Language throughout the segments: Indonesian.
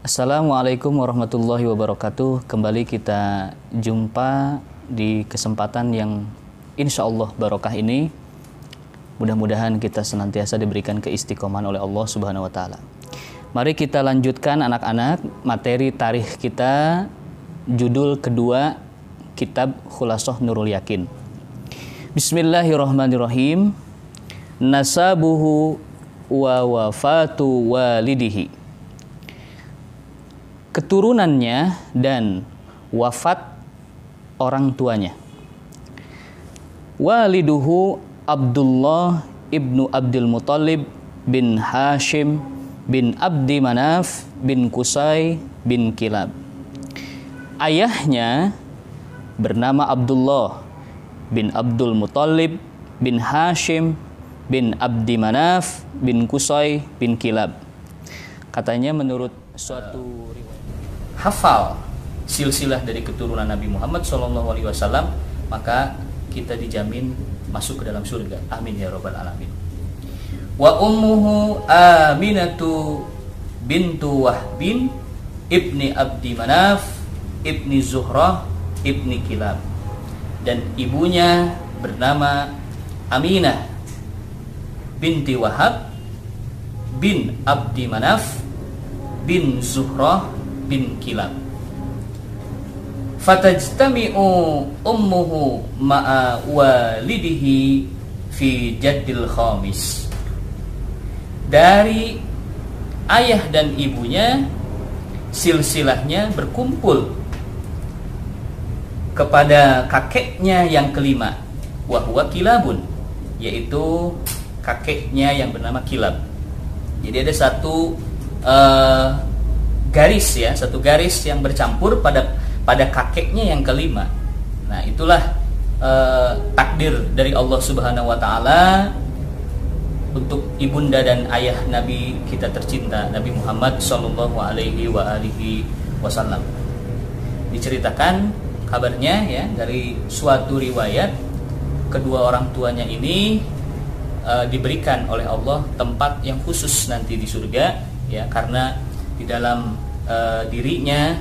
Assalamualaikum warahmatullahi wabarakatuh. Kembali kita jumpa di kesempatan yang insya Allah barokah ini. Mudah-mudahan kita senantiasa diberikan keistiqomahan oleh Allah Subhanahu wa Ta'ala. Mari kita lanjutkan anak-anak materi tarikh kita, judul kedua kitab Khulasah Nurul Yakin. Bismillahirrahmanirrahim. Nasabuhu wa wafatu walidihi. Keturunannya dan wafat orang tuanya. Waliduhu Abdullah ibnu Abdul Muttalib bin Hashim bin Abdi Manaf bin Qusay bin Kilab. Ayahnya bernama Abdullah bin Abdul Muttalib bin Hashim bin Abdi Manaf bin Qusay bin Kilab. Katanya menurut suatu riwayat, hafal silsilah dari keturunan Nabi Muhammad SAW, maka kita dijamin masuk ke dalam surga. Amin ya rabbal alamin. Wa ummuhu Aminatu bintu Wahbin ibni Abdi Manaf ibni Zuhrah ibni Kilab. Dan ibunya bernama Aminah binti Wahab bin Abdi Manaf bin Zuhrah bin Kilab. Fatajtami'u ummuhu ma'a walidihi fi jaddil khamis. Dari ayah dan ibunya silsilahnya berkumpul kepada kakeknya yang kelima, wa huwa Kilabun, yaitu kakeknya yang bernama Kilab. Jadi ada satu garis ya, satu garis yang bercampur pada kakeknya yang kelima. Nah, itulah takdir dari Allah Subhanahu wa Ta'ala untuk ibunda dan ayah Nabi kita tercinta Nabi Muhammad sallallahu alaihi wasallam. Diceritakan kabarnya ya dari suatu riwayat, kedua orang tuanya ini diberikan oleh Allah tempat yang khusus nanti di surga ya, karena di dalam dirinya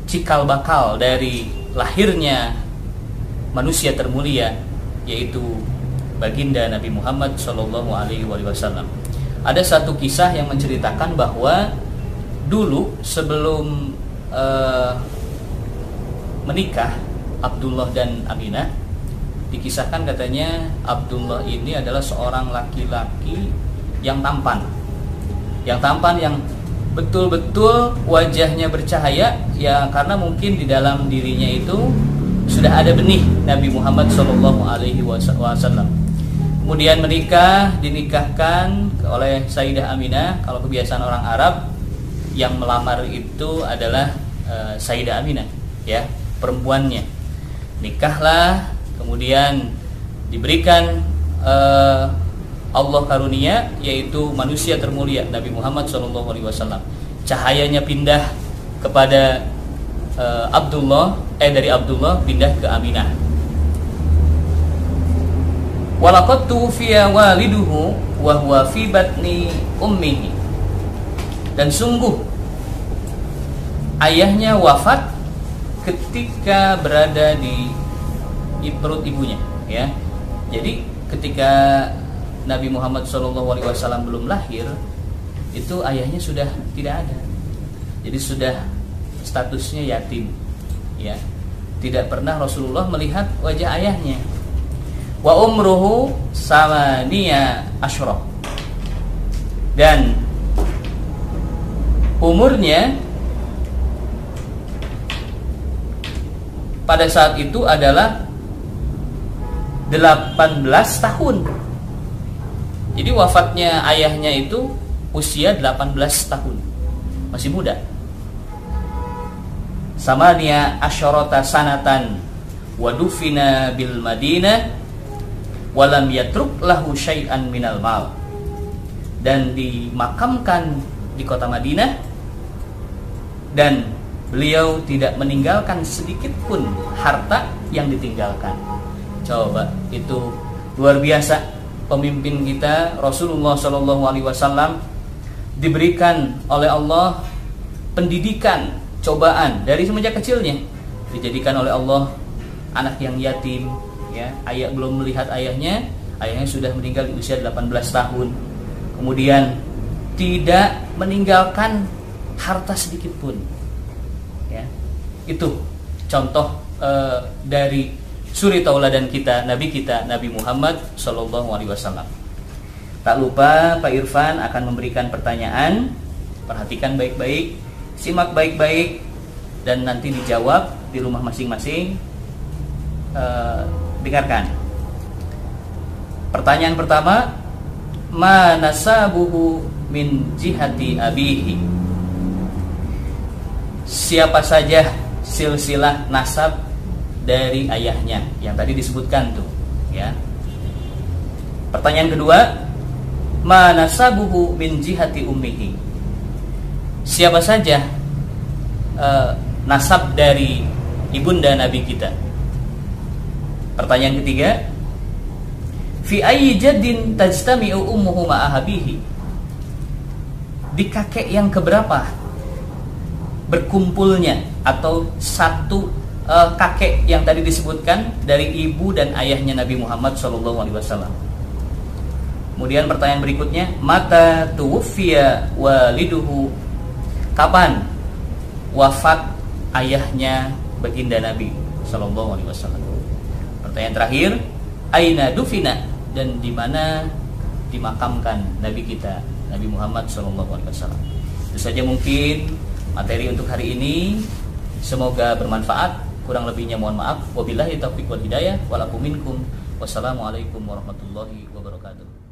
cikal bakal dari lahirnya manusia termulia, yaitu baginda Nabi Muhammad sallallahu alaihi wasallam. Ada satu kisah yang menceritakan bahwa dulu sebelum menikah Abdullah dan Aminah, dikisahkan katanya Abdullah ini adalah seorang laki-laki yang tampan, yang betul-betul wajahnya bercahaya ya, karena mungkin di dalam dirinya itu sudah ada benih Nabi Muhammad sallallahu alaihi wasallam. Kemudian dinikahkan oleh Sayyidah Aminah. Kalau kebiasaan orang Arab, yang melamar itu adalah Sayyidah Aminah ya, perempuannya. Nikahlah, kemudian diberikan Allah karunia, yaitu manusia termulia Nabi Muhammad SAW. Cahayanya pindah kepada dari Abdullah pindah ke Aminah. Walaqad tuwfiya waliduhu wa huwa fi batni ummihi. Dan sungguh ayahnya wafat ketika berada di perut ibunya ya. Jadi ketika Nabi Muhammad SAW belum lahir, itu ayahnya sudah tidak ada. Jadi sudah statusnya yatim ya. Tidak pernah Rasulullah melihat wajah ayahnya. Wa umruhu samaniya asyra. Dan umurnya pada saat itu adalah 18 tahun. Jadi wafatnya ayahnya itu usia 18 tahun, masih muda. Samaniya asyarata sanatan wa dufina bil Madinah wa lam yatruk lahu syai'an minal mal. Dan dimakamkan di kota Madinah, dan beliau tidak meninggalkan sedikit pun harta yang ditinggalkan. Coba, itu luar biasa pemimpin kita Rasulullah SAW diberikan oleh Allah pendidikan, cobaan dari semenjak kecilnya, dijadikan oleh Allah anak yang yatim, ya, ayah belum melihat ayahnya sudah meninggal di usia 18 tahun. Kemudian tidak meninggalkan harta sedikit pun, ya. Itu contoh dari suri tauladan kita, Nabi Muhammad Shallallahu Alaihi Wasallam. Tak lupa Pak Irfan akan memberikan pertanyaan, perhatikan baik-baik, simak baik-baik, dan nanti dijawab di rumah masing-masing. Dengarkan. Pertanyaan pertama, ma nasabuhu min jihati abihi. Siapa saja silsilah nasab dari ayahnya yang tadi disebutkan tuh, ya. Pertanyaan kedua, ma nasabuhu min jihati ummihi. Siapa saja nasab dari ibunda Nabi kita. Pertanyaan ketiga, fi ayyi jaddin tajtami'u ummuhu ma'a abihi. Di kakek yang keberapa berkumpulnya atau satu kakek yang tadi disebutkan dari ibu dan ayahnya Nabi Muhammad SAW. Kemudian pertanyaan berikutnya, mata tuwfiya waliduhu. Kapan wafat ayahnya baginda Nabi SAW? Pertanyaan terakhir, aina dufina, dan di mana dimakamkan Nabi kita Nabi Muhammad SAW. Itu saja mungkin materi untuk hari ini. Semoga bermanfaat. Kurang lebihnya mohon maaf. Wabillahi taufiq wal hidayah. Walakum minkum. Wassalamualaikum warahmatullahi wabarakatuh.